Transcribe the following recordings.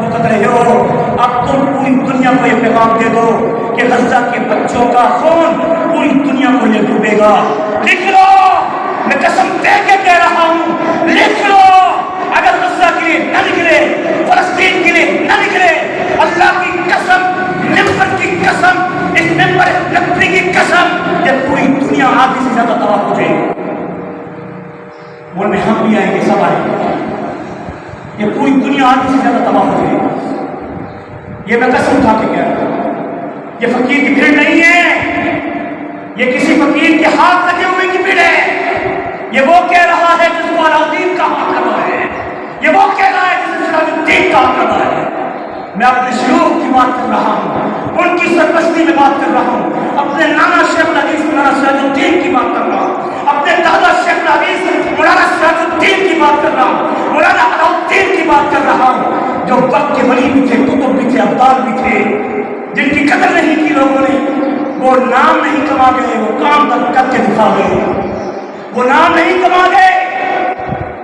بھگت رہے ہو، اب تم پوری دنیا کو یہ پیغام دے دو کہ غزہ کے بچوں کا خون پوری دنیا کو یہ ڈوبے گا۔ لکھ لو، میں قسم دے کے کہہ رہا ہوں، لکھ لو، اگر غزہ کے لیے نہ نکلے، فلسطین کے لیے نہ نکلے، اللہ کی قسم، ممبر کی قسم، اس ممبر نبی کی قسم، یہ پوری دنیا آدھی سے زیادہ تباہ ہو جائے گی۔ مول میں ہم بھی آئیں گے، سب آئیں گے، یہ پوری دنیا آدھی سے زیادہ تباہ ہو جائے گی۔ یہ میں قسم کھا کے کہہ رہا ہوں، یہ فقیر کی بھیڑ نہیں ہے، یہ کسی فقیر کے ہاتھ لگے ہوئے کی بھیڑ ہے۔ یہ وہ کہہ رہا ہے جس کو علاؤدین کا حق کرنا ہے، یہ وہ کہہ رہا ہے جسے سراج الدین کا حق کرنا ہے۔ میں اپنے شیوخ کی بات کر رہا ہوں، ان کی سرپرستی میں بات کر رہا ہوں، اپنے نانا شیخ الحدیث مولانا سراج الدین کی بات کر رہا ہوں، اپنے دادا شیخ الحدیث مولانا سراج الدین کی بات کر رہا ہوں، مولانا علاؤدین کی بات کر رہا ہوں، جو وقت کے ولی بھی تھے، کتب بھی تھے، ابدال بھی تھے، جن کی قدر نہیں کی لوگوں نے۔ وہ نام نہیں کما گئے، وہ کام تک کر کے دکھا گئے۔ وہ نام نہیں کما گئے،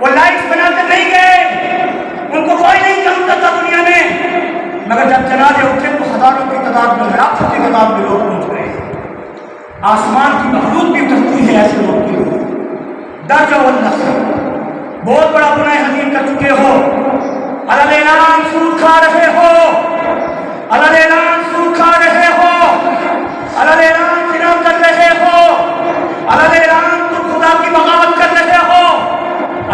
وہ لائف بنا کر نہیں گئے، ان کو کوئی نہیں جانتا تھا دنیا میں، مگر جب جنازے اٹھے تو ہزاروں کی تعداد میں، لاکھوں کی تعداد میں لوگ پہنچ گئے۔ آسمان کی مخلوق بھی ڈرتی ہے ایسے لوگ کے لیے۔ درجہ والنصر، بہت بڑا گناہ حزین کر چکے ہو، اعلان سود کھا رہے ہو، اعلان سود کھا رہے ہو، اعلان زنا کر رہے ہو، اعلان تم خدا کی بغاوت کر رہے ہو۔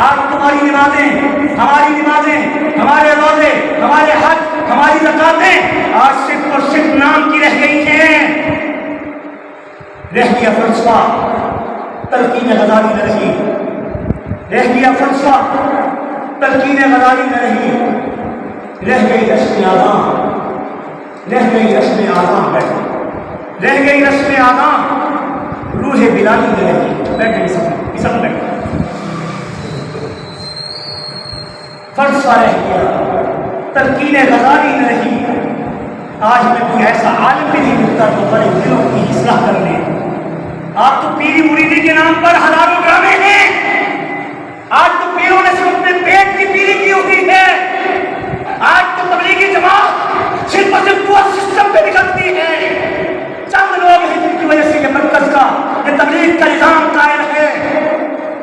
آج تمہاری نمازیں، ہماری نمازیں، ہمارے روزے، ہمارے حج، ہماری زکاتیں آج صرف اور صرف نام کی رہ گئی ہیں۔ رہ گیا فلسفہ، تلقین غزالی نہ رہی، رہ گیا فلسفہ، تلقین غزالی نہ رہی، رہ گئی رسم اعظام، رہ گئی رسم اعظام، رہ گئی رسم اعظام، روح بلالی نہ رہی۔ بیٹھے سب بیٹھے، فلسفہ رہ گیا، تلقین غزالی نہ رہی۔ آج میں کوئی ایسا عالم بھی نہیں ملتا جو بڑے دلوں کی اصلاح کر لے۔ آپ تو پیری مریدی کے نام پر ہزاروں ڈرامے ہیں، آج تو پیروں نے صرف اپنے پیٹ کی پیری کی ہوئی ہے، آج تو تبلیغی جماعت صرف اور صرف پورا سسٹم پہ نکلتی ہے۔ چند لوگ ہیں جن کی وجہ سے یہ مرکز کا، یہ تبلیغ کا نظام قائم ہے،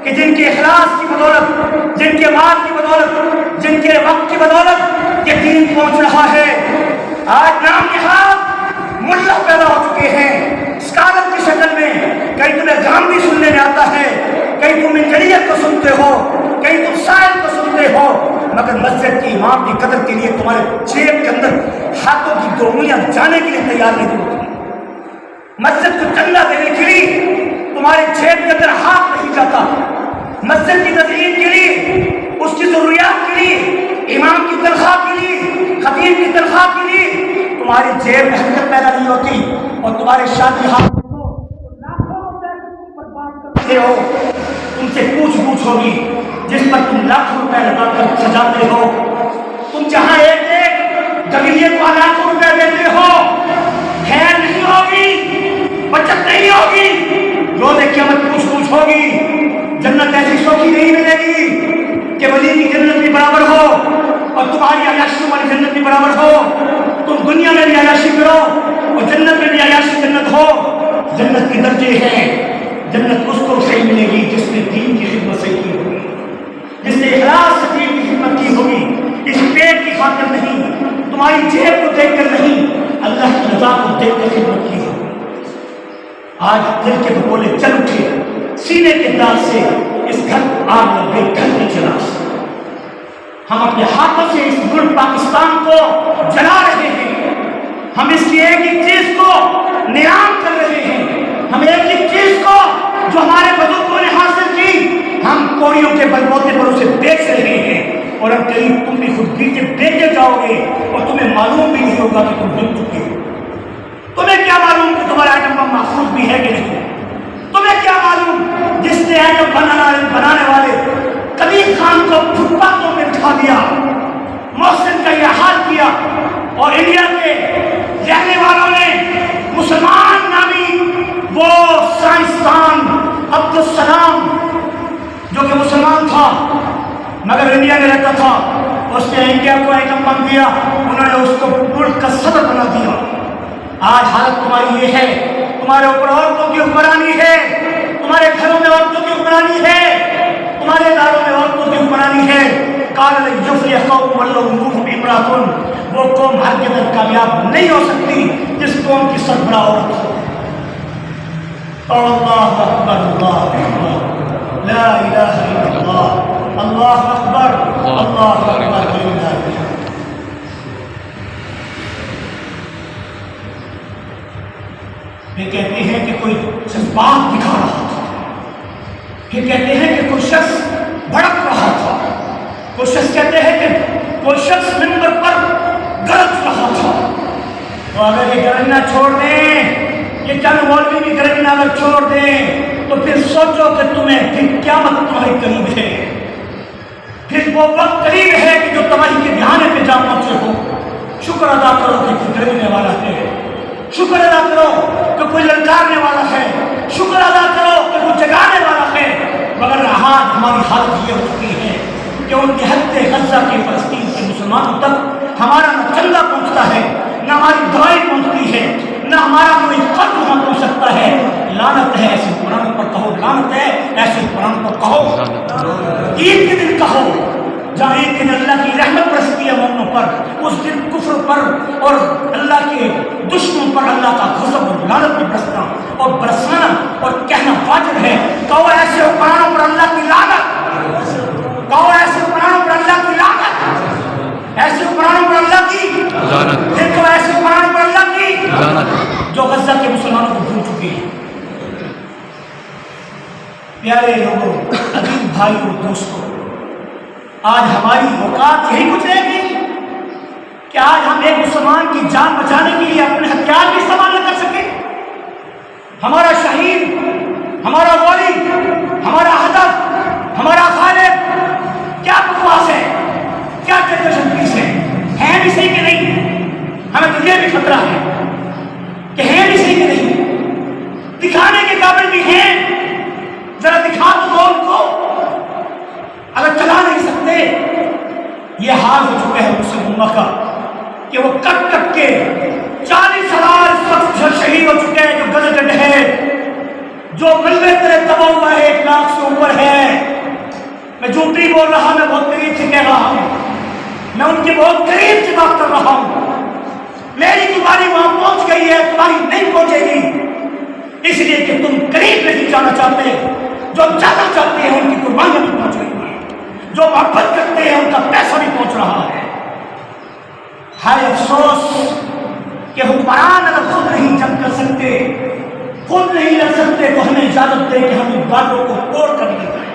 کہ جن کے اخلاص کی بدولت، جن کے مال کی بدولت، جن کے وقت کی بدولت یہ دین پہنچ رہا ہے۔ آج نام نہاد ملا پیدا ہو چکے ہیں اسکالر کی شکل میں، کہیں تمہیں گاندھی سننے میں آتا ہے، کہیں تم انجینئر کو سنتے ہو، کہیں تم شاعر کو سنتے ہو، مگر مسجد کی امام کی قدر کے لیے تمہارے جیب کے اندر ہاتھوں کی 2 انگلیاں جانے کے لیے تیار نہیں ہوتی۔ مسجد کو چندہ دینے کے لیے تمہارے جیب کے اندر ہاتھ نہیں جاتا۔ مسجد کی تزئین کے لیے، اس کی ضروریات کے لیے، امام کی تنخواہ کے لیے، خطیب کی تنخواہ کے لیے تمہاری جیب میں حرکت پیدا نہیں ہوتی، اور تمہارے شادی ہاتھ ہو، تم سے پوچھ ہوگی جس پر تم لاکھوں روپے لگا کر سجاتے ہو۔ تم جہاں ایک گلیے کو لاکھوں روپے دیتے ہو، خیر نہیں ہوگی، بچت نہیں ہوگی، روز قیامت پوچھ ہوگی۔ جنت ایسی شوخی نہیں ملے گی کہ ولی کی جنت بھی برابر ہو اور تمہاری عیاشی والی جنت بھی برابر ہو۔ تم دنیا میں بھی عیاشی کرو اور جنت میں بھی عیاشی جنت ہو۔ جنت کے درجے ہیں، جنت اس کو صحیح ملے گی جس نے دین کی خدمت صحیح کی ہوگی، جس نے اخلاص سے دین کی خدمت کی ہوگی، اس پیٹ کی خاطر نہیں، تمہاری جیب کو دیکھ کر نہیں، اللہ کی رضا کو دیکھ کر خدمت کی ہوگی۔ آج دل کے بھگولے چل اٹھے، سینے کے داغ سے اس گھر کو آگ لگ گئی، گھر میں جلا۔ ہم اپنے ہاتھوں سے اس ملک پاکستان کو جلا رہے ہیں، ہم اس کی ایک ایک چیز کو نیام کر رہے ہیں، ہم ایک ایک چیز کو جو ہمارے بزرگوں نے حاصل کی ہم کوڑیوں کے بلبوتے پر اسے بیچ رہے ہیں، اور اب قریب تم بھی خود بیچے بیچے جاؤ گے اور تمہیں معلوم بھی نہیں ہوگا کہ تم بک چکے ہو۔ تمہیں کیا معلوم کہ تمہارا ایٹم بم محفوظ بھی ہے کہ نہیں؟ تمہیں کیا معلوم جس نے ایٹم بنانے والے قدیر خان کو فٹ پاتھوں میں بٹھا دیا، محسن کا یہ حال کیا، اور انڈیا کے رہنے والوں نے مسلمان نامی وہ سائنسدان عبدالسلام جو کہ مسلمان تھا مگر انڈیا میں رہتا تھا، اس نے انڈیا کو ایٹم بم دیا، انہوں نے اس کو ملک کا صدر بنا دیا۔ آج حالت تمہاری یہ ہے، تمہارے اوپر عورتوں کی حکمرانی ہے، تمہارے گھروں میں عورتوں کی حکمرانی ہے، تمہارے اداروں میں عورتوں کی حکمرانی ہے۔ قال یفلح قوم ولو امرؤہم امرأۃ، وہ قوم ہرگز کامیاب نہیں ہو سکتی جس قوم کی سربراہ عورت ہو۔ اللہ اکبر، اللہ اکبر، لا الہ الا اللہ، اللہ اکبر، اللہ اکبر۔ یہ کہتے ہیں کہ کوئی جذبات دکھا رہا تھا، یہ کہتے ہیں کہ کوئی شخص بھڑک رہا تھا، کوئی شخص کہتے ہیں کہ کوئی شخص منبر پر گرج رہا تھا۔ تو اگر یہ گرجنا چھوڑ دیں، یہ چند مولوی بھی گرجنا اگر چھوڑ دیں، تو پھر سوچو کہ تمہیں پھر قیامت تمہارے قریب ہے، پھر وہ وقت قریب ہے کہ جو تمہاری کے دھیانے پہ جا پہنچے ہو۔ شکر ادا کرو کہ کوئی گرجنے والا ہے، شکر ادا کرو کہ کوئی للکارنے والا ہے، شکر ادا کرو کہ کوئی جگانے والا ہے۔ مگر آج ہماری حالت یہ ہو چکی ہے کہ ان کے حد غزہ کے فلسطین کے مسلمانوں تک ہمارا نہ چندہ پہنچتا ہے، نہ ہماری دعائیں پہنچتی ہے، نہ ہمارا کوئی خط وہاں پہنچ سکتا ہے۔ لعنت ہے ایسے قرآن پر کہو، لعنت ہے ایسے قرآن پر کہو۔ عید کے دن کہو، جہاں ایک دن اللہ کی رحمت برستی ہے مومنوں پر، اس دن کفر پر اور اللہ کے دشمنوں پر اللہ کا غضب اور لعنت میں برسنا اور برسانا اور کہنا واجب ہے۔ کہو ایسے حکمرانوں پر اللہ کی لعنت، کہو ایسے حکمرانوں پر اللہ کی لعنت، ایسے حکمرانوں پر اللہ کی لعنت، دیکھو ایسے حکمرانوں پر اللہ کی لعنت جو غزہ کے مسلمانوں کو بھول چکے ہیں۔ پیارے لوگوں، عزیز بھائیوں، دوستوں، آج ہماری اوقات یہی کچھ رہ گئی کہ آج ہم ایک مسلمان کی جان بچانے کے لیے اپنے ہتھیار بھی استعمال نہ کر سکے۔ ہمارا شہید، ہمارا والی، ہمارا ہدف، ہمارا خالق کیا بکواس ہے، کیا تشبیس ہے بھی صحیح کہ نہیں؟ ہمیں تو یہ بھی خطرہ ہے کہ ہے بھی صحیح کہ نہیں، دکھانے کے قابل بھی ہیں، ذرا دکھا دو ان کو، اگر چلا نہیں سکتے۔ یہ حال ہو چکا ہے مسلم امت کا کہ وہ کٹ کٹ کے 40,000 اس وقت شہید ہو چکے ہیں، جو گزر ہے، جو ملوے تیرے دبا ہوا ہے 1 لاکھ سے اوپر ہے۔ میں جھوٹ نہیں بول رہا، میں بہت قریب سے کہہ رہا ہوں، میں ان کی بہت قریب سے بات کر رہا ہوں۔ میری تمہاری وہاں پہنچ گئی ہے، تمہاری نہیں پہنچے گی، اس لیے کہ تم قریب نہیں جانا چاہتے۔ جو جانا چاہتے ہیں ان کی قربانیاں بھی پہنچ رہی ہیں، جو محبت کرتے ہیں ان کا پیسہ بھی پہنچ رہا ہے۔ ہائے افسوس کہ حکمران اگر خود نہیں جنگ کر سکتے، خود نہیں لڑ سکتے، تو ہمیں اجازت دے کہ ہم ان باتوں کو توڑ کر لے جائیں۔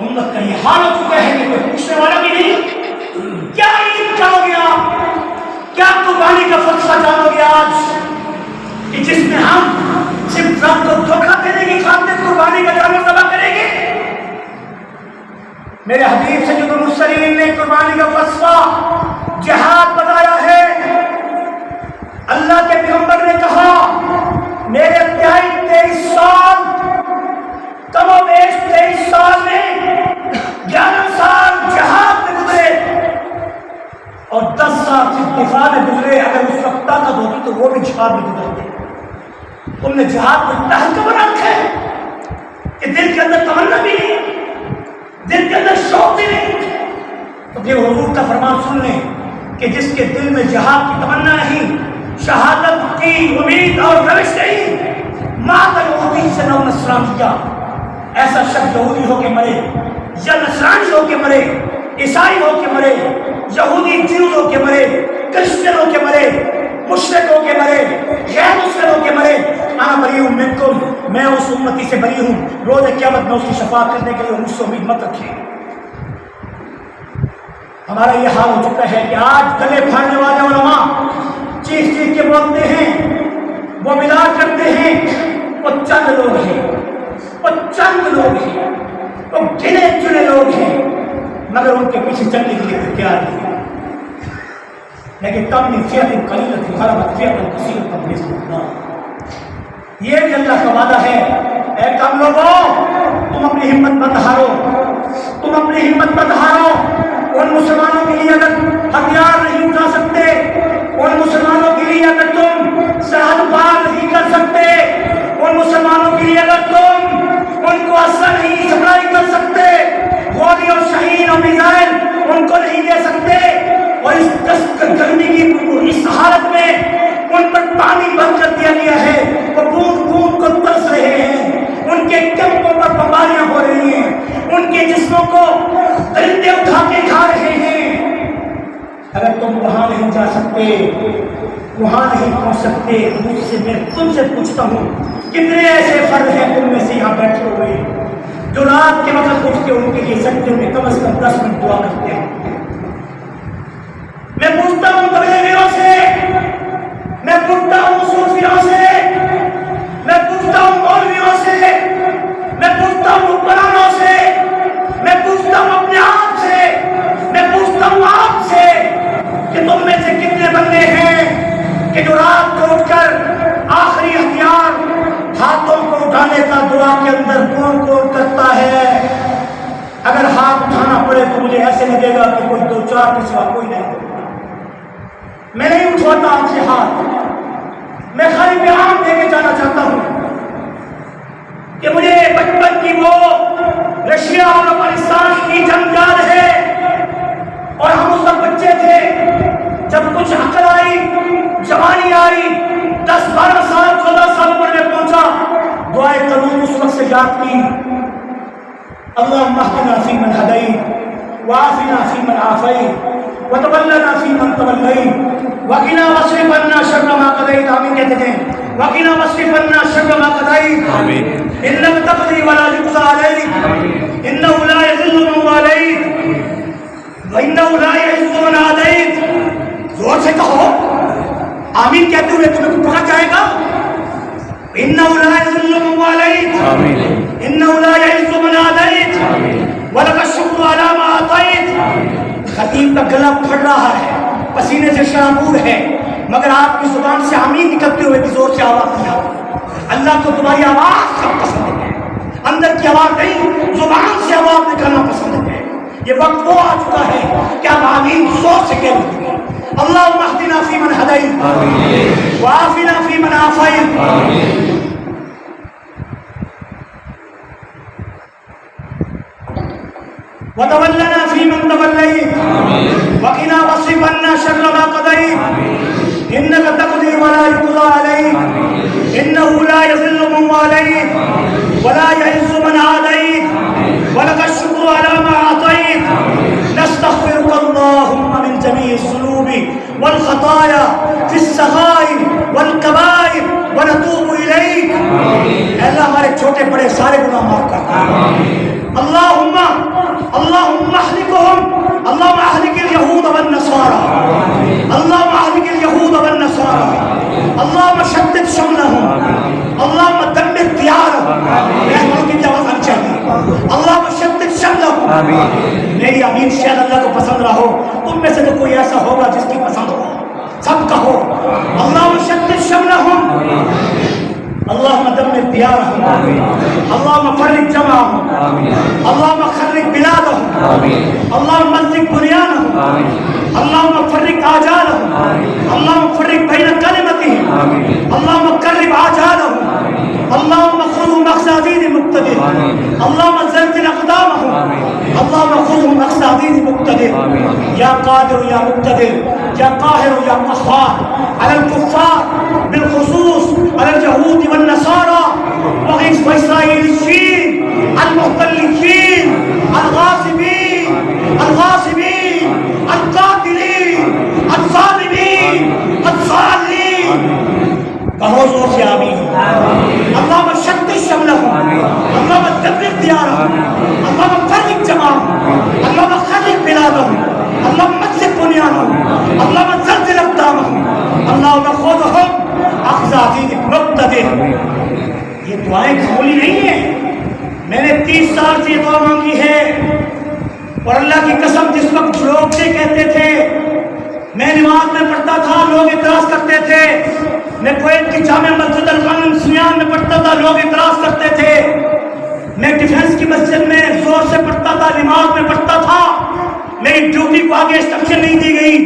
امت کا یہ حال ہو چکا ہے کہ کوئی پوچھنے والا بھی نہیں۔ کیا عید جاؤ گے آپ، کیا قربانی کا فلسفہ جانو گے آج کہ جس میں ہم صرف رب کو دھوکہ دینے کی خاطر قربانی کا جانور ذبح کریں گے؟ میرے حبیب سید المرسلین نے قربانی کا فلسفہ جہاد بتایا ہے۔ اللہ کے پیغمبر نے کہا، میرے 23 سال، کم و بیش 23 سال میں 11 سال جہاد میں گزرے اور 10 سال صرف دفاع میں گزرے۔ اگر اس وقت طاقت ہوتی تو وہ بھی جہاد میں گزرتے۔ تم نے جہاد کو اتنا ہلکا بنا رکھا ہے کہ دل کے اندر تمنا بھی نہیں، دل کے اندر شوق بھی نہیں۔ تو پھر حضور کا فرمان سن لیں کہ جس کے دل میں جہاد کی تمنا نہیں، شہادت کی امید اور روش نہیں، مات یہودی سے نو نصرانیہ، ایسا شخص یہودی ہو کے مرے یا نصرانی ہو کے مرے، عیسائی ہو کے مرے، یہودی جیوز ہو کے مرے، کرسچن ہو کے مرے، مشرک ہو کے مرے، غیر مسلم ہو کے مرے، انا بری ہوں منکم، میں اس امتی سے بری ہوں، روز قیامت میں اس کی شفاعت کرنے کے لیے مجھ سے امید مت رکھیں۔ ہمارا یہ حال ہو چکا ہے کہ آج گلے پھاڑنے والے علماء چیخ چیخ کے بولتے ہیں، وہ مداد کرتے ہیں، وہ چند لوگ ہیں، وہ چند لوگ ہیں، وہ گنے چنے لوگ ہیں، مگر ان کے پیچھے چلنے کے لیے تیار نہیں۔ لیکن کم من فئۃ قلیلۃ غلبت فئۃ کثیرۃ بإذن اللہ، یہ بھی اللہ کا وعدہ ہے۔ اے کم لوگوں، تم اپنی ہمت مت ہارو، تم اپنی ہمت مت ہارو، جا سکتے، وہاں نہیں پہنچ سکتے، مجھ سے میں تم سے پوچھتا ہوں کتنے ایسے فرد ہیں تم میں سے یہاں بیٹھے ہوئے جو رات کے وقت اٹھ کے ان کے لیے سجدے میں کم از کم 10 منٹ دعا کرتے ہیں؟ میں پوچھتا ہوں تبلیغیوں سے، میں پوچھتا ہوں صوفیوں سے، میں پوچھتا ہوں مولویوں سے، میں پوچھتا ہوں حکمرانوں سے، میں پوچھتا ہوں اپنے آپ سے، میں پوچھتا ہوں آپ سے کہ تم میں سے کتنے بندے ہیں کہ جو رات کو اٹھ کر آخری ہتھیار ہاتھوں کو اٹھانے کا دعا کے اندر کون کون کرتا ہے؟ اگر ہاتھ اٹھانا پڑے تو مجھے ایسے لگے گا کہ کوئی 2-4 کے سوا کوئی نہیں۔ میں نہیں اٹھواتا آپ سے ہاتھ، میں خالی پیغام دے کے جانا چاہتا ہوں کہ مجھے بچپن کی وہ رشیا اور افغانستان کی جنگ یاد ہے، اور ہم اس وقت بچے تھے جب کچھ عقل آئی، جوانی آئی، 10-12 سال 14 سال عمر میں پہنچا، دعائے قنوت اس وقت سے یاد کی، اللہم اہدنا فیمن ہدیت وعافنا فیمن عافیت وتولنا فیمن تولیت وقنا واصرف عنا شر ما قضیت، آمین کہتے ہیں، وقنا واصرف عنا شر ما قضیت، انک تقضی ولا یقضی علیک، انہ لا یذل من والیت وانہ لا یعز من عادیت۔ زور سے کہو آمین کہتے ہوئے تمہیں کو پکڑ جائے گا، انہ لا یذل من والیت انہ لا یعز من عادیت ولک الشکر علی ما اعطیت۔ خطیب کا گلا پھٹ رہا ہے، پسینے سے شرابور ہے، مگر آپ کی زبان سے آمین نکلتے ہوئے بھی زور سے آواز نہیں آتی۔ اللہ کو تمہاری آواز سب پسند ہے، اندر کی آواز نہیں، زبان سے آواز نکلنا پسند ہے۔ یہ وقت وہ آ چکا ہے کہ آپ آمین زور سے کہہ لیں، اللہم اہدنا فیمن ہدیت وعافنا فیمن عافیت وتولنا فیمن تولیت وقنا واصرف عنا شر ما قضیت انک تقضی ولا یقضی علیک انہ لا یذل من والیت ولا یعز من عادیت ولک الشکر علی ما اعطیت۔ نستغفرک اللہم من جمیع الذنوب والخطایا فی الصغائر والکبائر ونتوب الیک۔ اے اللہ ہمارے چھوٹے بڑے سارے گناہ معاف کرتا، اللہم اہلکہم، اللہم اہلک الیہود والنصارى، اللہم اہلک الیہود والنصارى، اللہم شدد شملہم، اللہم دمر دیارہم۔ رحمت کی آواز آنی چاہیے، اللہم شدد شملہم۔ میری آمین شاید اللہ کو پسند رہا ہو، تم میں سے تو کوئی ایسا ہوگا جس کی پسند ہو، سب کہو اللہم شدد شملہم، اللہم دمر دیارہم، اللہم فرق جمعہم، اللہم خرق بلادہم، اللہم مزق بنیانہم، اللہم فرق آجالہم، اللہم فرق بین کلمتہم، اللہم قرب آجالہم، اللہم خذهم اخذ عزیز مقتدر، اللہم زلزل اقدامہم، اللہم خذهم اخذ عزیز مقتدر، یا قادر یا مقتدر یا قاہر یا قہار علی الکفار بالخصوص علی اليہود والنصارى وإسرائیلیین المحتلین الغاصبین القاتلین الظالمین الضالین۔ کہو زور سے آمین۔ اللہم شدد شملہم، اللہم دمر دیارہم، اللہم فرق جمعہم، اللہم خرق بلادہم، اللہم مزق بنیانہم، اللہم زلزل اقدامہم، اللہم خذهم اخذ عزیز مقتدر۔ یہ دعائیں معمولی نہیں ہیں، میں نے 30 سال سے یہ دعا مانگی ہے، اور اللہ کی قسم جس وقت لوگ سے کہتے تھے، میں نماز میں پڑھتا تھا لوگ اعتراض کرتے تھے، میں کویت کی جامع مسجد القانون سمیان میں پڑھتا تھا لوگ اعتراض کرتے تھے، میں ڈیفنس کی مسجد میں زور سے پڑھتا تھا، نماز میں پڑھتا تھا، میری ڈیوٹی کو آگے انسٹرکشن نہیں دی گئی،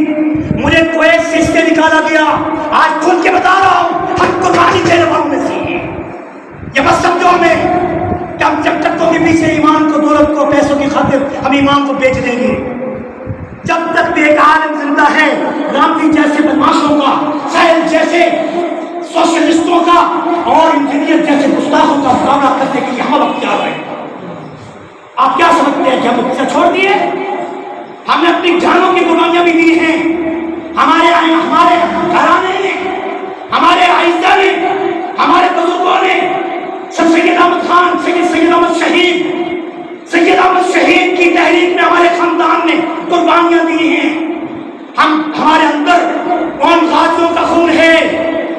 مجھے کویت سے اس سے نکالا گیا۔ آج کھل کے بتا رہا ہوں، ہم قربانی دینے والوں میں سے ہیں۔ یہ بس سمجھو ہمیں کہ ہم جب تک کے پیچھے ایمان کو، دولت کو، پیسوں کی خاطر ہم ایمان کو بیچ دیں گے، جب تک بھی ایک عالم زندہ ہے، گاندھی جیسے بدماشوں کا، سہل جیسے سوشلسٹوں کا اور انجینئر جیسے گستاخوں کا مقابلہ کرنے کے لیے ہم اختیار ہے۔ آپ کیا سمجھتے ہیں کہ ہم نے پیچھے چھوڑ دیے؟ ہم نے اپنی جانوں کی قربانیاں بھی دی ہیں، ہمارے گھرانے نے، ہمارے آئزہ نے، ہمارے بزرگوں نے، سید احمد خان، سید احمد شہید کی تحریک میں ہمارے خاندان نے قربانیاں دی ہیں. ہمارے اندر ان غازیوں کا خون ہے،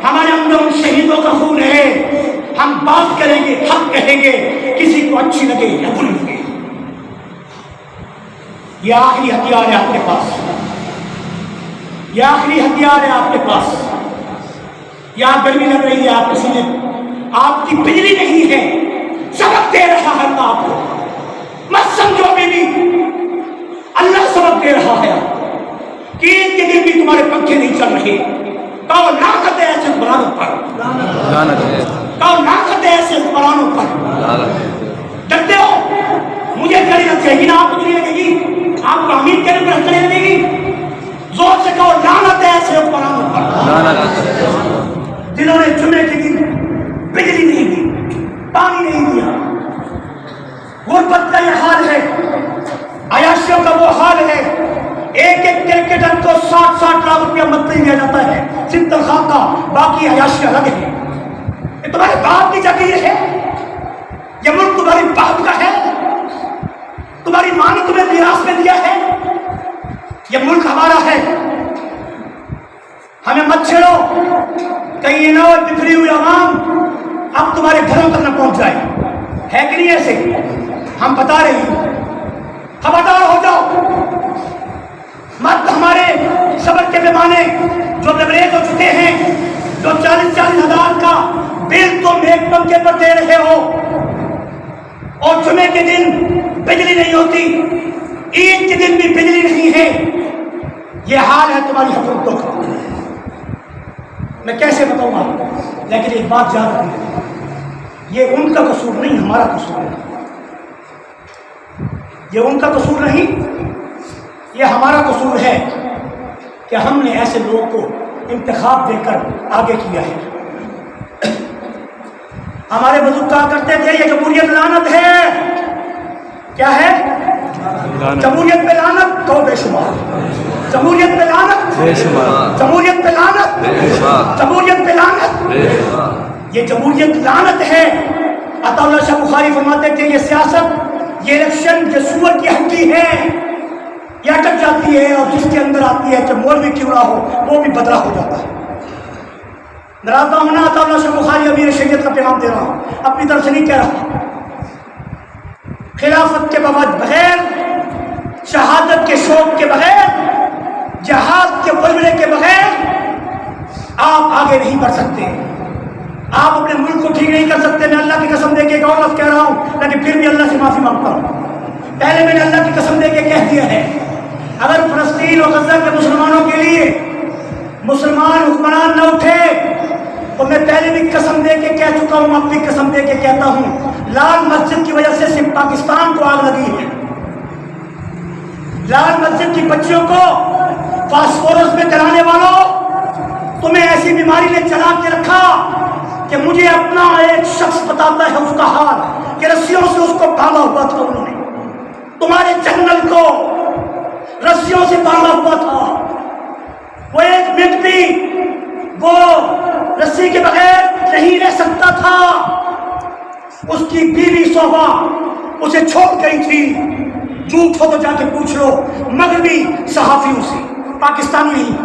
ہمارے اندر ان شہیدوں کا خون ہے. ہم بات کریں گے، حق کہیں گے، کسی کو اچھی لگے یا بری لگے. یہ آخری ہتھیار ہے آپ کے پاس، یہ آخری ہتھیار ہے آپ کے پاس. یہاں گرمی لگ رہی ہے آپ کے سینے، آپ کی بجلی نہیں ہے، سبق دے رہا ہے اللہ آپ کو. مت سمجھو بھی اللہ سبق دے رہا ہے کہ ایک کے دن بھی تمہارے پنکھے نہیں چل رہے. کہو لاکت ہے ایسے حکمرانوں پر، کہو لاکت ہے ایسے حکمرانوں پر. ڈرتے ہو مجھے گھڑی لگ جائے گی نا، آپ کو نہیں لگے گی، آپ کو امین کے اوپر گھڑی لگے گی. زور سے کہو لعنت ہے ایسے حکمرانوں پر جنہوں نے جمعے کے دن بجلی نہیں دی، پانی نہیں دیا. غربت کا یہ حال ہے، عیاشیوں کا وہ حال ہے. ایک ایک کرکٹر کو 60 لاکھ روپیہ مت دیا جاتا ہے صرف تنخواہ کا، باقی عیاشی الگ ہے. یہ تمہارے باپ کی جگیر ہے، یہ ملک تمہاری باپ کا ہے، تمہاری ماں نے تمہیں میراث میں دیا ہے. یہ ملک ہمارا ہے، ہمیں مت چھیڑو. کہیں یہ نہ ہو بکھری ہوئی عوام اب تمہارے گھروں تک نہ پہنچ جائے. ہے کہ نہیں ایسے؟ ہم بتا رہے ہیں، خبردار ہو جاؤ. مت ہمارے صبر کے پیمانے جو لبریز ہو چکے ہیں، جو 40 ہزار کا بل تم ایک پنکھے پر دے رہے ہو اور جمعے کے دن بجلی نہیں ہوتی، عید کے دن بھی بجلی نہیں ہے. یہ حال ہے تمہاری حکومتوں کا. میں کیسے بتاؤں گا؟ لیکن ایک بات یاد رکھیے، یہ ان کا قصور نہیں، ہمارا قصور ہے. یہ ان کا قصور نہیں، یہ ہمارا قصور ہے کہ ہم نے ایسے لوگوں کو انتخاب دے کر آگے کیا ہے. ہمارے بزرگ کہا کرتے تھے یہ جمہوریت لعنت ہے. کیا ہے؟ جمہوریت پہ لعنت تو بے شمار، جمہوریت پہ لعنت بے شمار، جمہوریت پہ لعنت، جمہوریت پہ لعنت. یہ جمہوریت لعنت ہے. عطا اللہ شاہ بخاری فرماتے تھے یہ سیاست، یہ الیکشن یہ سور کی ہڈی ہے، یہ اٹک جاتی ہے اور جس کے اندر آتی ہے کہ مولوی کیوں نہ ہو وہ بھی بدرا ہو جاتا ہے. ناراض ہونا عطا اللہ شاہ بخاری امیر شریعت کا پیغام دے رہا ہوں، اپنی طرف سے نہیں کہہ رہا. خلافت کے بغیر، شہادت کے شوق کے بغیر، جہاد کے بلبلے کے بغیر آپ آگے نہیں بڑھ سکتے. آپ اپنے ملک کو ٹھیک نہیں کر سکتے. میں اللہ کی قسم دے کے ایک اور لفظ کہہ رہا ہوں، لیکن پھر بھی اللہ سے معافی مانگتا ہوں. پہلے میں نے اللہ کی قسم دے کے کہہ دیا ہے، اگر فلسطین اور غزہ کے مسلمانوں کے لیے مسلمان حکمران نہ اٹھے تو میں پہلے بھی قسم دے کے کہہ چکا ہوں، اب بھی قسم دے کے کہتا ہوں، لال مسجد کی وجہ سے صرف پاکستان کو آگ لگی ہے. لال مسجد کی بچیوں کو فاسفورس میں جلانے والوں، تمہیں ایسی بیماری نے چلا کے رکھا کہ مجھے اپنا ایک شخص بتاتا ہے اس کا حال کہ رسیوں سے اس کو باندھا ہوا تھا. انہوں نے تمہارے جنگل کو رسیوں سے باندھا ہوا تھا. وہ ایک منٹ بھی وہ رسی کے بغیر نہیں رہ سکتا تھا. اس کی بیوی صوبہ اسے چھوڑ گئی تھی. جھوٹ ہو تو جا کے پوچھ لو مغربی صحافیوں سے، پاکستانی نہیں،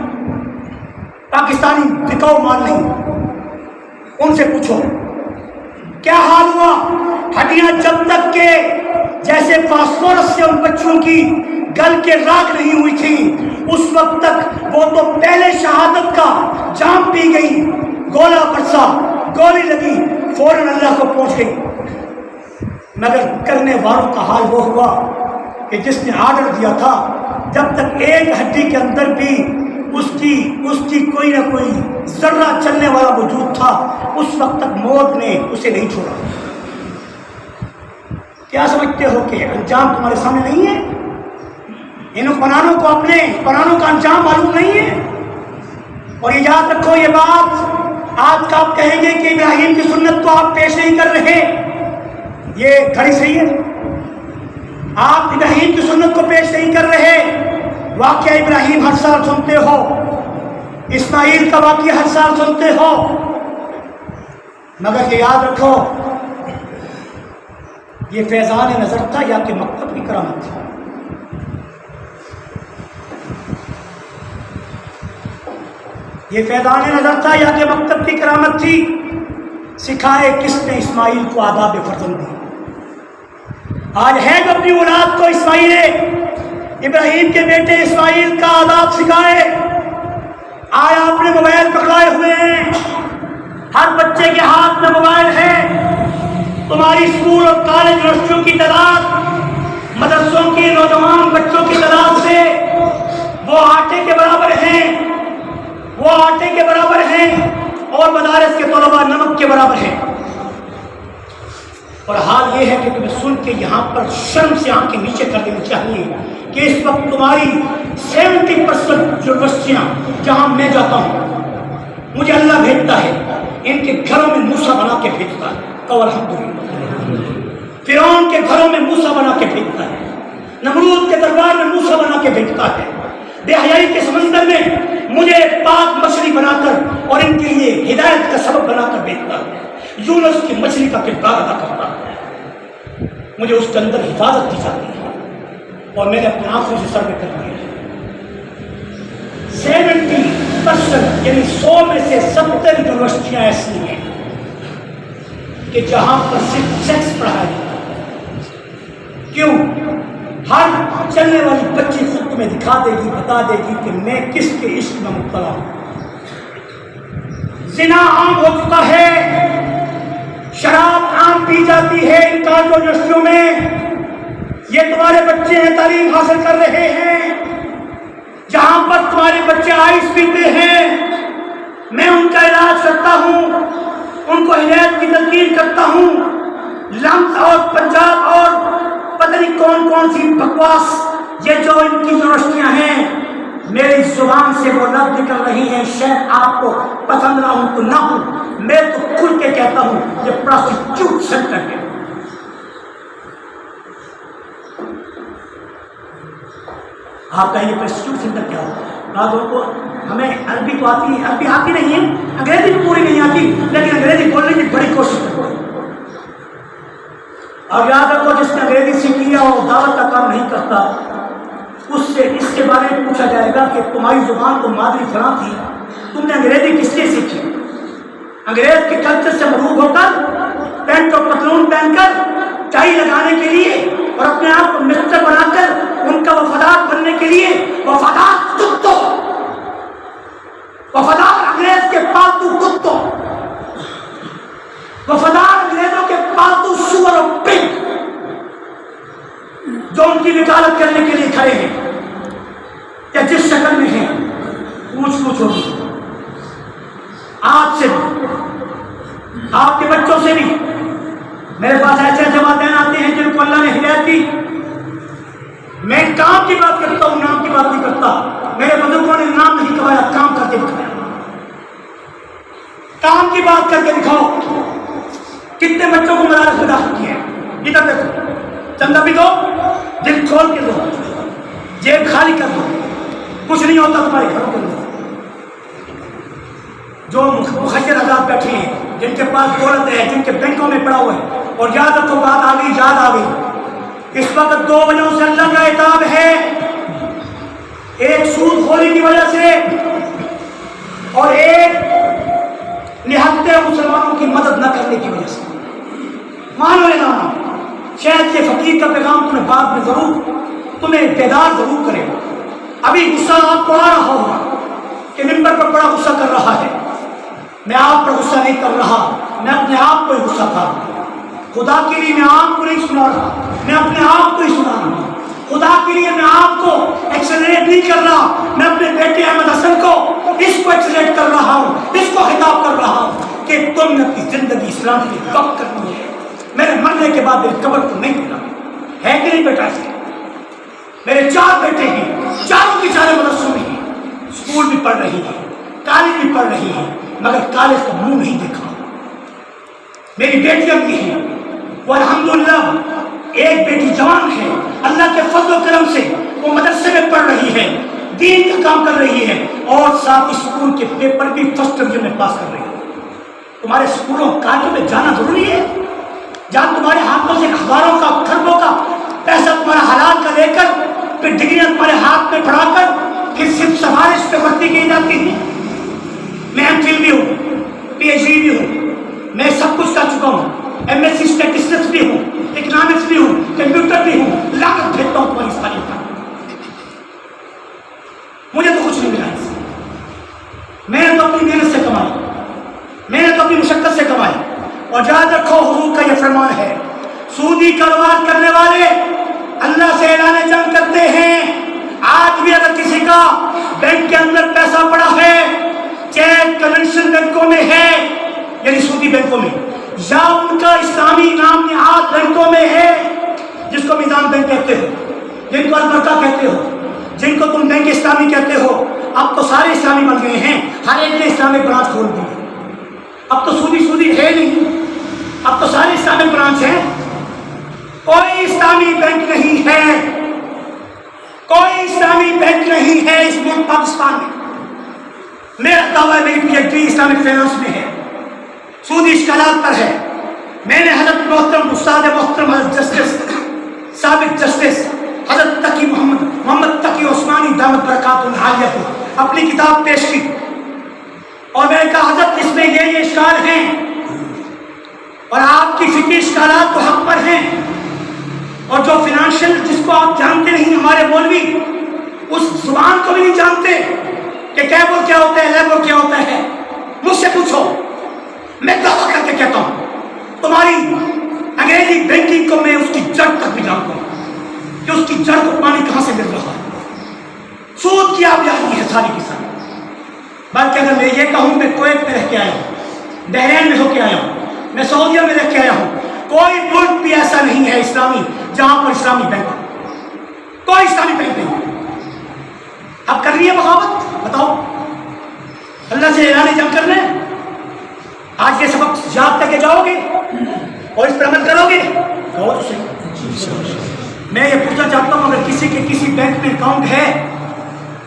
پاکستانی بکاؤ مال نہیں، ان سے پوچھو کیا حال ہوا. ہڈیاں جب تک کہ جیسے فاسفورس سے ان بچوں کی گل کے راکھ نہیں ہوئی تھی اس وقت تک وہ تو پہلے شہادت کا جام پی گئی، گولا برسا، گولی لگی، فوراً اللہ کو پہنچ گئی. مگر کرنے والوں کا حال وہ ہوا کہ جس نے آرڈر دیا تھا جب تک ایک ہڈی کے اندر بھی اس کی کوئی نہ کوئی ذرہ چلنے والا موجود تھا اس وقت تک موت نے اسے نہیں چھوڑا. کیا سمجھتے ہو کہ انجام تمہارے سامنے نہیں ہے؟ ان حکمرانوں کو اپنے حکمرانوں کا انجام معلوم نہیں ہے. اور یہ یاد رکھو یہ بات آج کا آپ کہیں گے کہ ابراہیم کی سنت کو آپ پیش نہیں کر رہے، یہ گھڑی صحیح ہے. آپ ابراہیم کی سنت کو پیش نہیں کر رہے. واقعہ ابراہیم ہر سال سنتے ہو اسماعیل کا واقعہ ہر سال سنتے ہو، مگر یہ یاد رکھو یہ فیضان نظر تھا یا کہ مکتب کی کرامت تھی؟ یہ فیضان نظر تھا یا کہ مکتب کی کرامت تھی؟ سکھائے کس نے اسماعیل کو آداب فرزندی؟ آج ہے جو اپنی اولاد کو اسماعیل ابراہیم کے بیٹے اسماعیل کا آداب سکھائے؟ آیا اپنے موبائل پکڑائے ہوئے ہیں، ہر بچے کے ہاتھ میں موبائل ہے، تمہاری اسکول اور کالج یونیورسٹیوں کی تعداد، مدرسوں کے نوجوان بچوں کی تعداد سے وہ آٹے کے برابر ہیں، وہ آٹے کے برابر ہیں، اور مدارس کے طلباء نمک کے برابر ہیں۔ اور حال یہ ہے کہ تمہیں سن کے یہاں پر شرم سے آنکھیں نیچے کر دینی چاہیے کہ اس وقت تمہاری 70% یونیورسٹیاں جہاں میں جاتا ہوں مجھے اللہ بھیجتا ہے، ان کے گھروں میں موسیٰ بنا کے بھیجتا ہے۔ تو الحمدللہ فرعون کے گھروں میں موسیٰ بنا کے بھیجتا ہے، نمرود کے دربار میں موسیٰ بنا کے بھیجتا ہے، بے حیائی کے سمندر میں مجھے پاک مچھلی بنا کر اور ان کے لیے ہدایت کا سبب بنا کر بھیجتا ہے، یونس کی مچھلی کا کردار ادا کرتا ہے، مجھے اس کے اندر حفاظت دی جاتی ہے اور میں نے اپنی آنکھوں سے سروے کر لیا ہے۔ 70% یعنی 100 میں سے 70 یونیورسٹیاں ایسی ہیں کہ جہاں پر صرف سیکس پڑھایا جاتا ہے۔ کیوں؟ ہر چلنے والی بچی خود تمہیں دکھا دے گی، بتا دے گی کہ میں کس کے عشق میں مبتلا ہوں۔ زنا عام ہو چکا ہے، شراب عام پی جاتی ہے ان کالج یونیورسٹیوں میں، یہ تمہارے بچے ہیں تعلیم حاصل کر رہے ہیں، جہاں پر تمہارے بچے آئس پیتے ہیں، میں ان کا علاج کرتا ہوں، ان کو ہدایت کی تلقین کرتا ہوں۔ لمس اور پنجاب اور پتہ نہیں کون کون سی بکواس یہ جو ان کی یونیورسٹیاں ہیں، میری زبان سے وہ لفظ نکل رہی ہیں، شاید آپ کو پسند نہ ہوں تو نہ ہوں، میں تو کھل کے کہتا ہوں یہ پراسٹیٹیوٹ سینٹر ہے۔ آپ کا یہ پراسٹیٹیوٹ سینٹر کیا ہوتا ہے؟ بعض لوگوں کو ہمیں عربی تو آتی ہے، عربی آتی نہیں ہے، انگریزی بھی پوری نہیں آتی، لیکن انگریزی بولنے کی بڑی کوشش کرتے ہیں۔ اور یاد رکھو جس نے انگریزی سیکھی ہے وہ دعوت کا کام نہیں کرتا، اس سے اس کے بارے میں پوچھا جائے گا کہ تمہاری زبان تو مادری فلاں تھی، تم نے انگریزی کس لیے سیکھی؟ انگریز کے کلچر سے مرعوب ہو کر، پینٹ اور پتلون پہن کر، ٹائی لگانے کے لیے اور اپنے آپ کو مسٹر بنا کر ان کا وفادار بننے کے لیے؟ وفادار کتوں، وفادار انگریز کے پالتو کتوں، وفادار انگریزوں کے پالتو سور اور پگ جو ان کی وکالت کرنے کے لیے کھڑے ہیں یا جس شکل میں ہیں، پوچھ ہوگی آپ سے بھی، آپ کے بچوں سے بھی۔ میرے پاس ایسے ایسے والدین آتے ہیں جن کو اللہ نے ہدایت دی، میں کام کی بات کرتا ہوں، نام کی بات نہیں کرتا۔ میرے بزرگوں نے نام نہیں کمایا، کام کر کے دکھایا۔ کام کی بات کر کے دکھاؤ۔ کتنے بچوں کو مدارس میں داخل کیا ہے؟ ادھر دیکھو، چندہ بھی دو، دل کھول کے دو، جیب خالی کر دو، کچھ نہیں ہوتا تمہارے گھروں کے اندر۔ جو مخیر آزاد بیٹھے ہیں، جن کے پاس دولت ہے، جن کے بینکوں میں پڑا ہوا ہے، اور یاد رکھو بات آ گئی، یاد آ گئی، اس وقت 2 وجہوں سے اللہ کا عتاب ہے، ایک سود خوری کی وجہ سے اور ایک نہتے مسلمانوں کی مدد نہ کرنے کی وجہ سے۔ مانو یا نہ مانو، شاید یہ فقیر کا پیغام تمہیں بعد میں ضرور تمہیں بیدار ضرور کرے گا۔ ابھی غصہ آپ کو آ رہا ہوگا کہ ممبر پر بڑا غصہ کر رہا ہے، میں آپ پر غصہ نہیں کر رہا، میں اپنے آپ کو ہی غصہ تھا۔ خدا کے لیے میں آپ کو نہیں سنا رہا، میں اپنے آپ کو ہی سنا رہا ہوں۔ خدا کے لیے میں آپ کو ایکسلریٹ نہیں کر رہا، میں اپنے بیٹے احمد حسن کو اس کو ایکسلریٹ کر رہا ہوں، اس کو خطاب کر رہا ہوں کہ تم نے اپنی زندگی اسلام کے لیے وقف کرنی ہے۔ میرے مرنے کے بعد میری قبر کو نہیں دینا ہے کہ نہیں بیٹا؟ اس کے میرے 4 بیٹے ہیں، چاروں کی چاروں مدرسوں میں ہیں، اسکول بھی پڑھ رہی ہیں، کالج بھی پڑھ رہی ہیں، مگر کالج کا منہ نہیں دیکھا۔ میری بیٹیاں بھی ہیں، وہ الحمدللہ ایک بیٹی جوان ہے، اللہ کے فضل و کرم سے وہ مدرسے میں پڑھ رہی ہے، دین کا کام کر رہی ہے اور ساتھ اسکول کے پیپر بھی فرسٹ ڈویژن میں پاس کر رہی ہے۔ تمہارے اسکولوں کالجوں میں جانا ضروری ہے جہاں تمہارے ہاتھوں سے ہزاروں کا کروڑوں کا پیسہ تمہارا حلال کا لے کر پھر ڈگریاں تمہارے ہاتھ میں پڑھا کر پھر صرف سفارش پہ بھرتی کی جاتی ہے۔ میں ایم فل بھی ہوں، پی ایچ ڈی بھی ہوں، میں سب کچھ کر چکا ہوں، ایم ایس سی اسٹیٹسٹکس بھی ہوں، اکنامکس بھی ہوں، کمپیوٹر بھی ہوں، لاگت بھیجتا ہوں تمہاری ساری کا۔ مجھے تو کچھ نہیں ملا اس سے، میں نے تو اپنی محنت سے کمائی، میں نے تو اپنی مشقت سے کمائی۔ اور یاد رکھو حضور کا یہ فرمان ہے، سودی کاروبار کرنے والے اللہ سے اعلان جنگ کرتے ہیں۔ آج بھی اگر کسی کا بینک کے اندر پیسہ پڑا ہے، چاہے کنونشنل بینکوں میں ہے یعنی سودی بینکوں میں، یا ان کا اسلامی نام نہاد بینکوں میں ہے جس کو میزان بینک کہتے ہو، جن کو البرکہ کہتے ہو، جن کو تم بینک اسلامی کہتے ہو، اب تو سارے اسلامی بن گئے ہیں، ہر ایک نے اسلامک برانچ کھول دی۔ اب تو سودی ہے نہیں، اب تو سارے اسلامک برانچ ہیں۔ کوئی اسلامی بینک نہیں ہے، کوئی اسلامی بینک نہیں ہے اس ملک پاکستان میں۔ میرا دعویٰ ہے، میری P H D Islamic finance میں ہے، سودی اشکالات پر ہے۔ میں نے حضرت محترم استاد محترم حضرت جسٹس سابق جسٹس حضرت تقی محمد تقی عثمانی دامت برکاتہ عالیہ کو اپنی کتاب پیش کی اور میں نے کہا حضرت اس میں یہ اشکال ہیں اور آپ کی فکری اشکالات تو حق پر ہیں، اور جو فائنانشل جس کو آپ جانتے نہیں، ہمارے مولوی اس زبان کو بھی نہیں جانتے کہ کیبل کیا ہوتا ہے، لیبر کیا ہوتا ہے۔ مجھ سے پوچھو، میں دعویٰ کر کے کہتا ہوں تمہاری انگریزی بینکنگ کو میں اس کی جڑ تک بھی جانتا ہوں کہ اس کی جڑ کو پانی کہاں سے مل رہا ہے۔ سود کی آبیاری ہے ساری کی ساری۔ بلکہ اگر میں یہ کہوں، میں کویت میں رہ کے آیا ہوں، بحرین میں ہو کے آیا ہوں، میں سعودیہ میں رہ کے آیا ہوں، کوئی ملک بھی ایسا نہیں ہے اسلامی جہاں پر اسلامی بینک ہو، کوئی اسلامی بینک نہیں۔ اب کر رہی ہے بغاوت، بتاؤ اللہ سے اعلان جنگ کر رہے ہیں۔ آج یہ سبق یاد کر کے جاؤ گے اور اس پر عمل کرو گے تو صحیح۔ میں یہ پوچھنا چاہتا ہوں، اگر کسی کے کسی بینک میں اکاؤنٹ ہے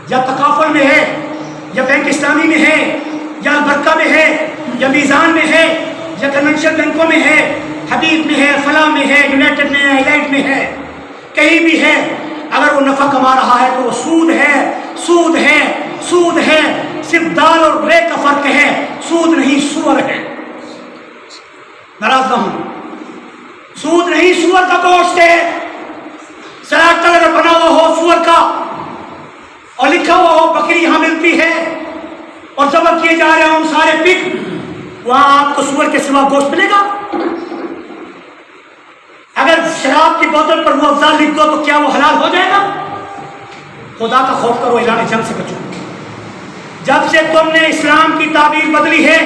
یا تکافل میں ہے یا بینک اسلامی میں ہے یا البرکہ میں ہے یا میزان میں ہے یا کنونشنل بینکوں میں ہے، حبیب میں ہے، فلاں میں ہے، یونائٹڈ میں ہے، ایلائٹ میں ہے، کہیں بھی ہے، اگر وہ نفع کما رہا ہے تو وہ سود ہے، سود ہے، سود ہے۔ صرف دال اور رے کا فرق ہے، سود نہیں سور ہے۔ ناراض نہ ہوں، سود نہیں سور کا گوشت ہے۔ سراٹا اگر بنا ہوا ہو سور کا اور لکھا ہوا ہو بکری یہاں ملتی ہے اور ذبح کیے جا رہے ہوں سارے پگ، وہاں آپ کو سور کے سوا گوشت ملے گا؟ اگر شراب کی بوتل پر وہ افضال لکھ دو تو کیا وہ حلال ہو جائے گا؟ خدا کا خوف کرو، اعلان جنگ سے بچو۔ جب سے تم نے اسلام کی تعبیر بدلی ہے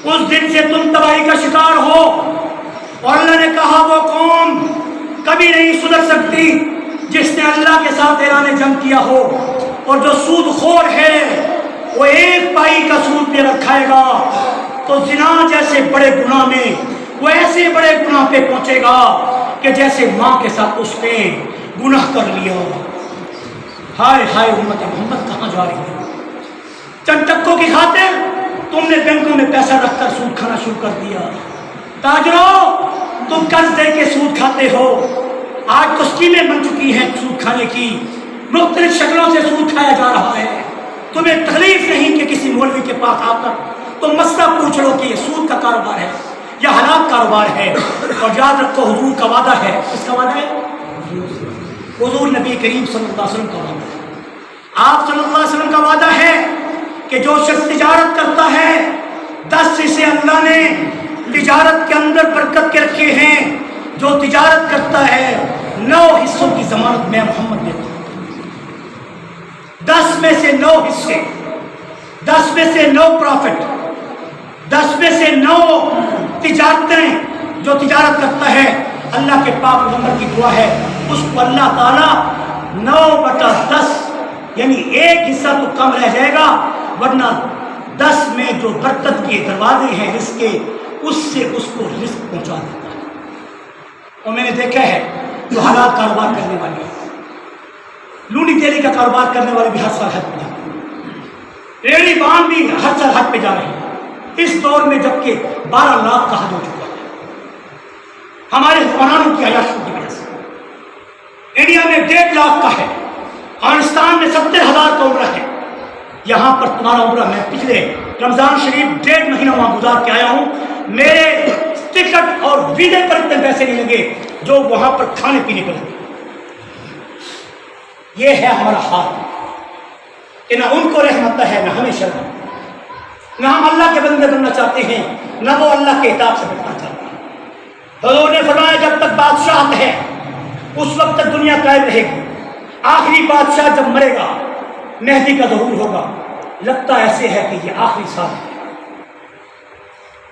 اس دن سے تم تباہی کا شکار ہو، اور اللہ نے کہا وہ قوم کبھی نہیں سدھر سکتی جس نے اللہ کے ساتھ اعلان جنگ کیا ہو، اور جو سود خور ہے وہ ایک پائی کا سود بھی اگر کھائے گا تو زنا جیسے بڑے گناہ میں وہ ایسے بڑے گناہ پہ پہنچے گا کہ جیسے ماں کے ساتھ اس نے گناہ کر لیا۔ ہائے ہائے امت محمد کہاں جا رہی ہے؟ چند ٹکوں کی خاطر تم نے بینکوں میں پیسہ رکھ کر سود کھانا شروع کر دیا۔ تاجروں، تم قرض دے کے سود کھاتے ہو، آج تو اسکیمیں بن چکی ہیں سود کھانے کی، مختلف شکلوں سے سود کھایا جا رہا ہے۔ تمہیں تکلیف نہیں کہ کسی مولوی کے پاس آ کر تم مسئلہ پوچھ لو کہ یہ سود کا کاروبار ہے یا حلال کاروبار ہے۔ اور یاد رکھو حضور کا وعدہ ہے، کس کا وعدہ ہے؟ حضور نبی کریم صلی اللہ علیہ وسلم کا وعدہ ہے۔ آپ صلی اللہ علیہ وسلم کا وعدہ ہے کہ جو شخص تجارت کرتا ہے 10 حصے اللہ نے تجارت کے اندر برکت کے رکھے ہیں، جو تجارت کرتا ہے 9 حصوں کی ضمانت میں محمد دیتا ہوں۔ 10 میں سے 9 حصے، 10 میں سے 9 پروفٹ، 10 میں سے 9 تجارتیں جو تجارت کرتا ہے، اللہ کے پاک پیغمبر کی دعا ہے اس کو اللہ تعالیٰ 9/10 یعنی 1 حصہ تو کم رہ جائے گا، ورنہ 10 میں جو برکت کے دروازے ہیں رزق کے، اس سے اس کو رزق پہنچا دیتا ہے۔ اور میں نے دیکھا ہے جو حلال کاروبار کرنے والے لونی ریلی کا کاروبار کرنے والے بھی ہر سال حج پہ جاتے ہیں، ریلی بان بھی ہر سال حج پہ جا رہے ہیں اس دور میں، جبکہ 12 لاکھ کا حج ہو چکا ہے ہمارے حکمرانوں کی عیاشیوں کی وجہ سے۔ انڈیا میں 1.5 لاکھ کا ہے، افغانستان میں 70,000 کا عمرہ ہے۔ یہاں پر تمہارا عمرہ، میں پچھلے رمضان شریف 1.5 مہینہ وہاں گزار کے آیا ہوں، میرے ٹکٹ اور ویزے پر اتنے پیسے نہیں لگے جو وہاں پر کھانے پینے کو لگے۔ یہ ہے ہمارا حال کہ نہ ان کو رحمت ہے نہ ہمیں شرم، نہ ہم اللہ کے بندے بننا چاہتے ہیں نہ وہ اللہ کے عتاب سے بچنا چاہتے ہیں۔ حضور نے فرمایا جب تک بادشاہت ہے اس وقت تک دنیا قائم رہے گی، آخری بادشاہ جب مرے گا مہدی کا ظہور ہوگا، لگتا ایسے ہے کہ یہ آخری سال ہے،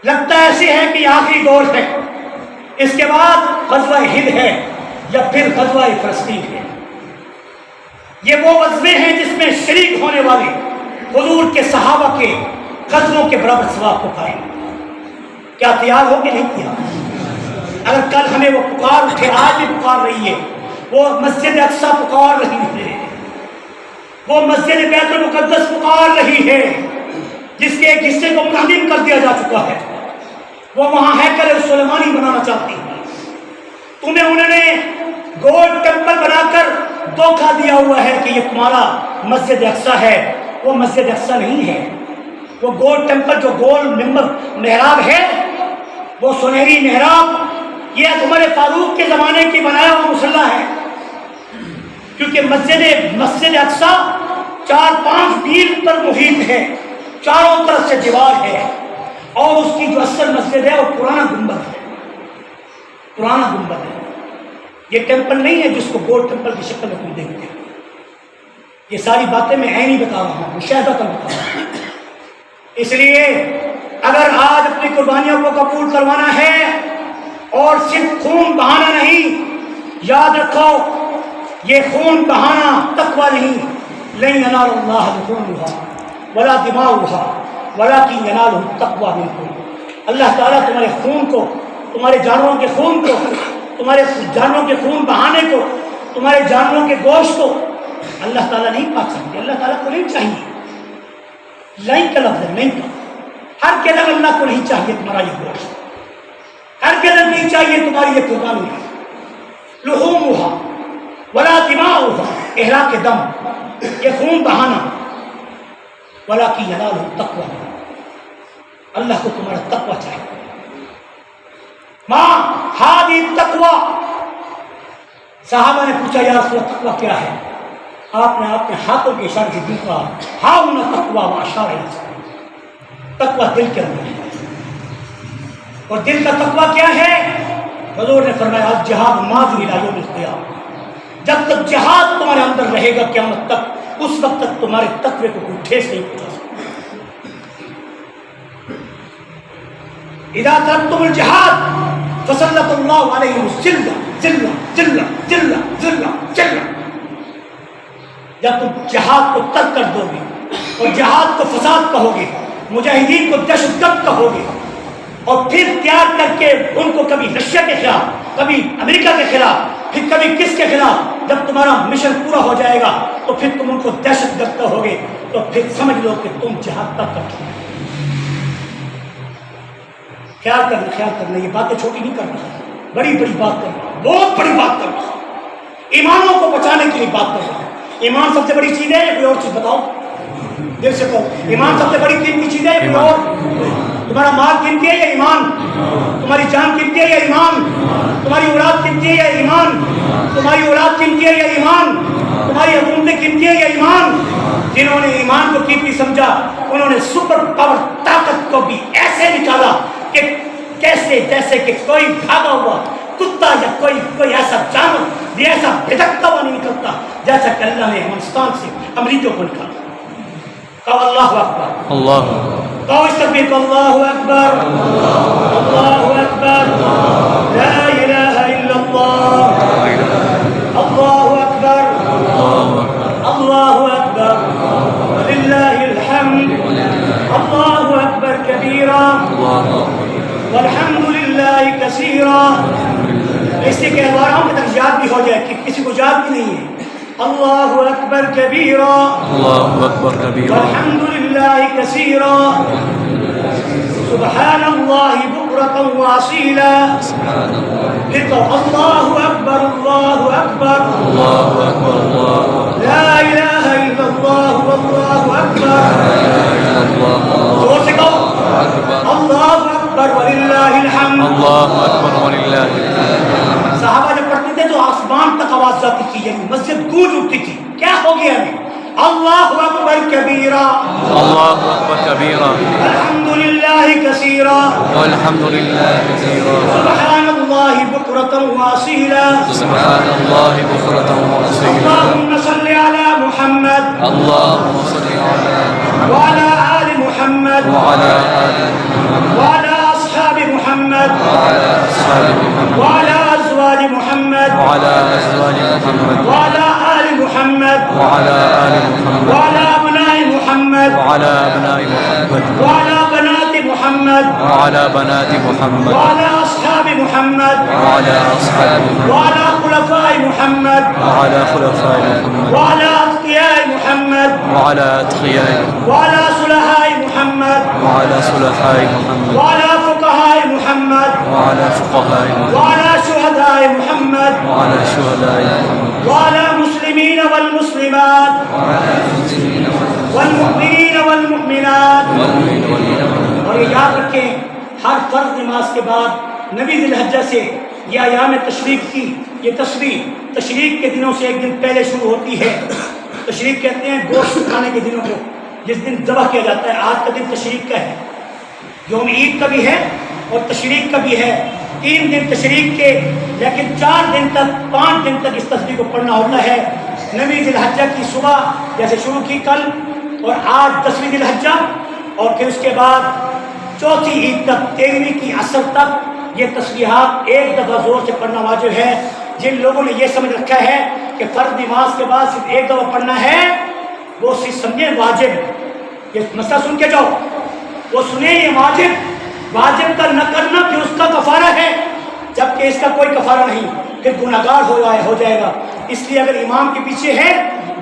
لگتا ایسے ہے کہ یہ آخری دور ہے، اس کے بعد غزوہ ہند ہے یا پھر غزوہ فلسطین ہے۔ یہ وہ غزوے ہیں جس میں شریک ہونے والے حضور کے صحابہ کے غزووں کے برابر ثواب کو پائیں۔ کیا تیار ہو کہ نہیں تیار؟ اگر کل ہمیں وہ پکار اٹھے، آج بھی پکار رہی ہے، وہ مسجد اقصی پکار رہی ہے، وہ مسجد بیت المقدس پکار رہی ہے جس کے ایک حصے کو منہدم کر دیا جا چکا ہے، وہ وہاں ہیکل سلیمانی بنانا چاہتی ہے۔ تمہیں انہوں نے گولڈ ٹیمپل بنا کر دھوکہ دیا ہوا ہے کہ یہ تمہارا مسجد اقصی ہے، وہ مسجد اقصی نہیں ہے، وہ گولڈ ٹیمپل جو گول ممبر محراب ہے، وہ سنہری محراب، یہ عمر فاروق کے زمانے کی بنایا ہوا مصلی ہے، کیونکہ مسجد اقصی 4-5 میل پر محیط ہے، چاروں طرف سے دیوار ہے، اور اس کی جو اصل مسجد ہے وہ پرانا گنبد ہے، پرانا گنبد ہے، یہ ٹیمپل نہیں ہے جس کو گولڈ ٹیمپل کی شکل میں تم دیکھتے ہیں۔ یہ ساری باتیں میں عینی بتا رہا ہوں، مشاہدہ کر بتا رہا ہوں۔ اس لیے اگر آج اپنی قربانیوں کو قبول کروانا ہے اور صرف خون بہانا نہیں، یاد رکھو یہ خون بہانا تقویٰ نہیں، لن ینال اللہ لحومها ولا دماؤها ولکن ینالہ التقویٰ منکم۔ اللہ تعالیٰ تمہارے خون کو، تمہارے جانوروں کے خون کو، تمہارے جانوروں کے خون بہانے کو، تمہارے جانوروں کے گوشت کو اللہ تعالیٰ نہیں پا سکتے، اللہ تعالیٰ کو نہیں چاہیے۔ لائن کا لفظ ہے، نہیں کا، ہر کے دن اللہ کو نہیں چاہیے تمہارا یہ گوشت، ہر کے دن نہیں چاہیے تمہاری یہ قربانی، لحومها ولا دماؤها، احراق دم، یہ خون بہانا، ولکن ینالہ التقویٰ، اللہ کو تمہارا تقویٰ چاہیے۔ ماں ہادی التقویٰ، صحابہ نے پوچھا یا رسول اللہ تقویٰ کیا ہے؟ آپ نے ہاتھوں کے اشارے سے دل کہا، ہاؤن تقویٰ واشار الیہ، تقویٰ دل کے اندر ہے، اور دل کا تقویٰ کیا ہے؟ حضور نے فرمایا الجہاد ماض الی یوم القیامہ، جب تک جہاد تمہارے اندر رہے گا قیامت تک، اس وقت تک تمہارے تقوی کو کوئی ٹھیس نہیں پہنچا سکتا۔ اذا ترکتم الجہاد فسلط اللہ علیہم الذلہ ذلہ ذلہ ذلہ ذلہ ذلہ، جب تم جہاد کو ترک کر دو گے اور جہاد کو فساد کہو گے، مجاہدین کو دہشت گرد کہو گے، اور پھر تیار کر کے ان کو کبھی رشیا کے خلاف، کبھی امریکہ کے خلاف، پھر کبھی کس کے خلاف، جب تمہارا مشن پورا ہو جائے گا تو پھر تم ان کو دہشت گرد کہو گے، تو پھر سمجھ لو کہ تم جہاد تک کر چکے۔ خیال کرنا، یہ باتیں چھوٹی نہیں کر رہا، بڑی بڑی بات کر رہا، بہت بڑی بات کر رہا، ایمانوں کو بچانے کے لیے بات کر رہا۔ ایمان سب سے بڑی چیز ہے یا کوئی اور چیز؟ بتاؤ دل سے کہو، ایمان سب سے بڑی قیمتی چیز ہے یا کوئی اور؟ تمہارا مال قیمتی ہے یا ایمان؟ تمہاری جان قیمتی ہے یا ایمان؟ تمہاری اولاد قیمتی ہے یا ایمان؟ تمہاری اولاد قیمتی ہے یا ایمان؟ تمہاری حکومتیں قیمتی ہے یا ایمان؟ جنہوں نے ایمان کو قیمتی سمجھا انہوں نے سپر پاور طاقت کو بھی ایسے نکالا کہ کیسے جیسے کہ کوئی بھاگا ہوا کتا یا کوئی ایسا جانور یہ ایسا بھٹکتا ہوا نہیں نکلتا جیسا کہ اللہ نے افغانستان سے امریکہ کو نکالا۔ کہو اللہ اکبر، اللہ کہو اس تکبیر کو، اللہ اکبر، اللہ اکبر، لا الہ الا اللہ، اللہ اکبر، اللہ اکبر، وللہ الحمد، اللہ اکبر کبیرا والحمد للہ کثیرا۔ اس سے کہ ہمارا ہم تک یاد بھی ہو جائے کہ کسی کو یاد بھی نہیں ہے، اللہ اکبر کبیرا اللہ اکبر کبیرا والحمد للہ کثیرا سبحان اللہ بکرۃ واصیلا پھر تو اللہ اکبر اللہ اکبر اللہ اکبر اللہ لا الہ الا اللہ واللہ اکبر اللہ زور سے کہو اللہ اکبر وللہ الحمد اللہ اکبر وللہ الحمد۔ صحابہ جب پڑھتے تھے تو آسمان تک آواز جاتی تھی، یعنی مسجد گونج اٹھتی تھی۔ کیا ہو گیا ہمیں؟ اللہ اکبر کبیرا اللہ اکبر کبیرا الحمد للہ کثیرا والحمد للہ کثیرا سبحان اللہ بکرۃ واصیلا سبحان اللہ بکرۃ واصیلا اللہم صل علی محمد اللہم صل علی وعلی آل محمد وعلی آل محمد وعلی اصحاب محمد وعلی اصحاب محمد وعلی ازواج محمد وعلی ازواج محمد وعلی آل محمد وعلی آل محمد وعلى أبناء محمد وعلى أبناء محمد وعلى بنات محمد وعلى بنات محمد وعلى أصحاب محمد وعلى أصحاب محمد وعلى خلفاء محمد وعلى خلفاء محمد وعلى أتقياء محمد وعلى أتقياء محمد وعلى صلحاء محمد وعلى صلحاء محمد وعلى فقهاء محمد وعلى فقهاء محمد وعلى شهداء محمد وعلى شهداء محمد وعلى المسلمين والمسلمات والمؤمنين والمؤمنات اور یہ یاد رکھیں ہر فرض نماز کے بعد نویں ذی الحجہ سے یہ ایام تشریق کی یہ تشریق کے دنوں سے ایک دن پہلے شروع ہوتی ہے۔ تشریق کہتے ہیں گوشت کھانے کے دنوں کو، جس دن ذبح کیا جاتا ہے۔ آج کا دن تشریق کا ہے، یوم عید کا بھی ہے اور تشریق کا بھی ہے۔ 3 دن تشریق کے، لیکن 4 دن تک 5 دن تک اس تسبیح کو پڑھنا ہوتا ہے۔ نویں ذی الحجہ کی صبح جیسے شروع کی کل، اور آج 10ویں ذی الحجہ، اور پھر اس کے بعد چوتھی عید تک 13ویں کی عصر تک یہ تسبیحات ایک دفعہ زور سے پڑھنا واجب ہے۔ جن لوگوں نے یہ سمجھ رکھا ہے کہ فرض نماز کے بعد صرف ایک دفعہ پڑھنا ہے، وہ صرف سمجھیں واجب۔ یہ مسئلہ سن کے جاؤ، وہ سنیں یہ واجب کا نہ کرنا پھر اس کا کفارہ ہے، جبکہ اس کا کوئی کفارہ نہیں، پھر گناہ گار ہو جائے گا۔ اس لیے اگر امام کے پیچھے ہے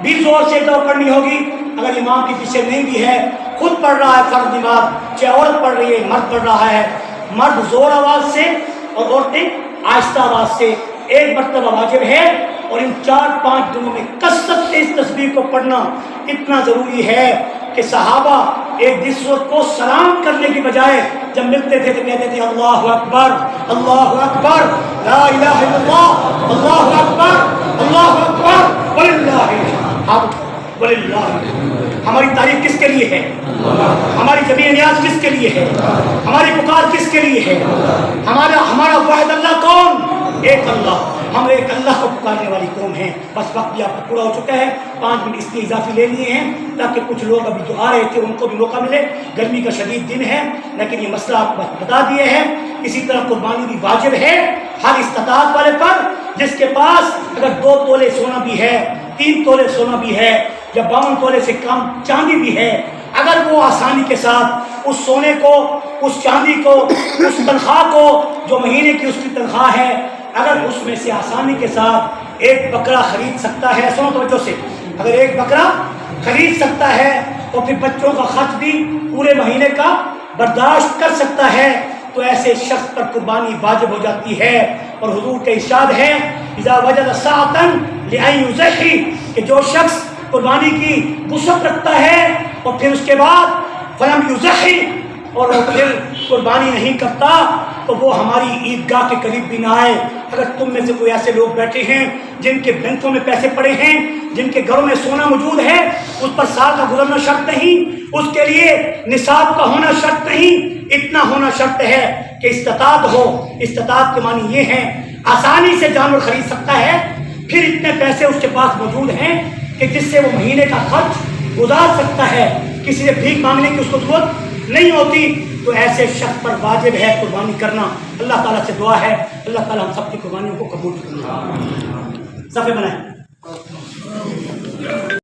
بھی زور سے دعا پڑھنی ہوگی، اگر امام کے پیچھے نہیں بھی ہے، خود پڑھ رہا ہے فرض نماز، چاہے عورت پڑھ رہی ہے مرد پڑھ رہا ہے، مرد زور آواز سے اور عورتیں آہستہ آواز سے ایک مرتبہ واجب ہے۔ اور ان 4-5 دنوں میں کثرت سے اس تسبیح کو پڑھنا اتنا ضروری ہے کہ صحابہ ایک دوسرے کو سلام کرنے کی بجائے جب ملتے تھے تو کہتے تھے اللہ اکبر لا الہ الا اللہ، اللہ اکبر وللہ الحمد وللہ۔ ہماری تعریف کس کے لیے ہے؟ ہماری جمیع نیاز کس کے لیے ہے؟ ہماری پکار کس کے لیے ہے؟ ہمارا واحد اللہ کون؟ ایک اللہ۔ ہم ایک اللہ کو پکارنے والی قوم ہیں۔ بس وقت بھی آپ کا پورا ہو چکا ہے، 5 منٹ اس لیے اضافی لے لیے ہیں تاکہ کچھ لوگ ابھی جو آ رہے تھے ان کو بھی موقع ملے۔ گرمی کا شدید دن ہے، لیکن یہ مسئلہ آپ کو بتا دیے ہیں۔ اسی طرح قربانی بھی واجب ہے ہر استطاعت والے پر، جس کے پاس اگر 2 تولے سونا بھی ہے، 3 تولے سونا بھی ہے، یا 52 تولے سے کم چاندی بھی ہے، اگر وہ آسانی کے ساتھ اس سونے کو، اس چاندی کو، اس تنخواہ کو جو مہینے کی اس کی تنخواہ ہے، اگر اس میں سے آسانی کے ساتھ ایک بکرا خرید سکتا ہے، سنو توجہ سے، اگر ایک بکرا خرید سکتا ہے تو پھر بچوں کا خرچ بھی پورے مہینے کا برداشت کر سکتا ہے، تو ایسے شخص پر قربانی واجب ہو جاتی ہے۔ اور حضور کا ارشاد ہے اذا وجد ساعۃ لأن یضحی، کہ جو شخص قربانی کی وسعت رکھتا ہے اور پھر اس کے بعد فلم یضحی، اور وہ پھر قربانی نہیں کرتا، تو وہ ہماری عیدگاہ کے قریب بھی نہ آئے۔ اگر تم میں سے کوئی ایسے لوگ بیٹھے ہیں جن کے بینکوں میں پیسے پڑے ہیں، جن کے گھروں میں سونا موجود ہے، اس پر سال کا گزرنا شرط نہیں، اس کے لیے نصاب کا ہونا شرط نہیں، اتنا ہونا شرط ہے کہ استطاعت ہو۔ استطاعت کے معنی یہ ہیں آسانی سے جانور خرید سکتا ہے، پھر اتنے پیسے اس کے پاس موجود ہیں کہ جس سے وہ مہینے کا خرچ گزار سکتا ہے، کسی سے بھیک مانگنے کی اس کو ضرورت نہیں ہوتی، تو ایسے شخص پر واجب ہے قربانی کرنا۔ اللہ تعالیٰ سے دعا ہے اللہ تعالیٰ ہم سب کی قربانیوں کو قبول کرنا۔ صفحے بنائیں۔